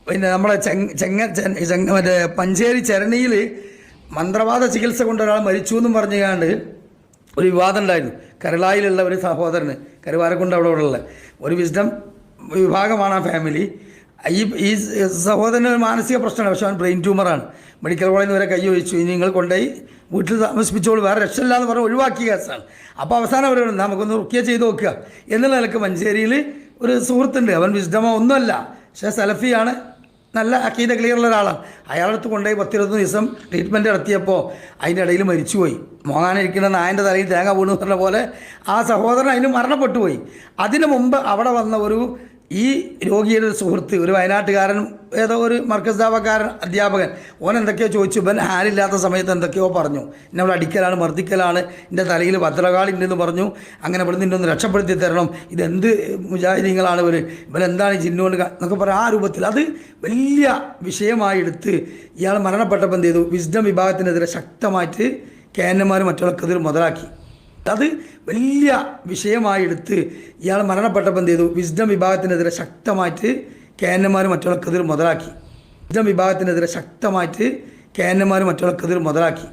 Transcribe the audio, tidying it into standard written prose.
പിന്നെ നമ്മളെ മറ്റേ പഞ്ചേരി ചരണിയിൽ മന്ത്രവാദ ചികിത്സ കൊണ്ട് ഒരാൾ മരിച്ചു എന്നും പറഞ്ഞുകൊണ്ട് ഒരു വിവാദം ഉണ്ടായിരുന്നു. കേരളയിലുള്ള ഒരു സഹോദരന്, കരുവാരക്കുണ്ട് അവിടെ ഉള്ള ഒരു വിസ്ഡം വിഭാഗമാണ് ആ ഫാമിലി. ഈ സഹോദരന് ഒരു മാനസിക പ്രശ്നമാണ്. പക്ഷേ അവൻ ബ്രെയിൻ ട്യൂമറാണ്. മെഡിക്കൽ കോളേജിൽ നിന്ന് വരെ കൈ ഒഴിച്ചു. ഇനി നിങ്ങൾ കൊണ്ടുപോയി വീട്ടിൽ താമസിപ്പിച്ചോളൂ, വേറെ രക്ഷയില്ല എന്ന് പറഞ്ഞ് ഒഴിവാക്കിയ കേസാണ്. അപ്പോൾ അവസാനം അവരോട് നമുക്കൊന്ന് റുക്കിയ ചെയ്ത് നോക്കുക എന്നുള്ള നിലക്ക് മഞ്ചേരിയിൽ ഒരു സുഹൃത്തുണ്ട്. അവൻ വിസ്ഡമോ ഒന്നുമല്ല, പക്ഷേ സലഫിയാണ്, നല്ല അക്കീദ ക്ലിയറുള്ള ഒരാളാണ്. അയാളടുത്ത് കൊണ്ടുപോയി 10-20 ദിവസം ട്രീറ്റ്മെൻറ്റ് നടത്തിയപ്പോൾ അതിൻ്റെ ഇടയിൽ മരിച്ചുപോയി. മോങ്ങാനിരിക്കുന്ന നായൻ്റെ തലയിൽ തേങ്ങ വീണു പറഞ്ഞ പോലെ ആ സഹോദരൻ അതിന് മരണപ്പെട്ടു പോയി. അതിനു മുമ്പ് അവിടെ വന്ന ഈ രോഗിയുടെ ഒരു സുഹൃത്ത്, ഒരു വയനാട്ടുകാരൻ, ഏതോ ഒരു മർക്കസ് ദാവക്കാരൻ അധ്യാപകൻ, ഓൻ എന്തൊക്കെയോ ചോദിച്ചു. ഇവൻ ഹാലില്ലാത്ത സമയത്ത് എന്തൊക്കെയോ പറഞ്ഞു. എന്നെ അവിടെ അടിക്കലാണ്, മർദ്ദിക്കലാണ്, എൻ്റെ തലയിൽ ഭദ്രകാളിണ്ടെന്ന് പറഞ്ഞു, അങ്ങനെ ഇവിടെ നിന്നൊന്ന് രക്ഷപ്പെടുത്തി തരണം, ഇതെന്ത് മുജാഹിദീങ്ങളാണ് ഇവരെന്താണ് ജിന്നുകൊണ്ട് എന്നൊക്കെ പറയാം. ആ രൂപത്തിൽ അത് വലിയ വിഷയമായി എടുത്ത് ഇയാൾ മരണപ്പെട്ടപ്പോൾ എന്ത് ചെയ്തു, വിസ്ഡം വിഭാഗത്തിനെതിരെ ശക്തമായിട്ട് കേന്നന്മാരും മറ്റുള്ളവർക്കെതിരെ മുതലാക്കി. അത് വലിയ വിഷയമായി എടുത്ത് ഇയാൾ മരണപ്പെട്ടപ്പോൾ എന്ത് ചെയ്തു, വിസ്ഡം വിഭാഗത്തിനെതിരെ ശക്തമായിട്ട് കേന്നന്മാരും മറ്റുള്ളവർക്കെതിരെ മുതലാക്കി. വിസ്ഡം വിഭാഗത്തിനെതിരെ ശക്തമായിട്ട് കേന്നന്മാരും മറ്റുള്ളവർക്കെതിരെ മുതലാക്കി.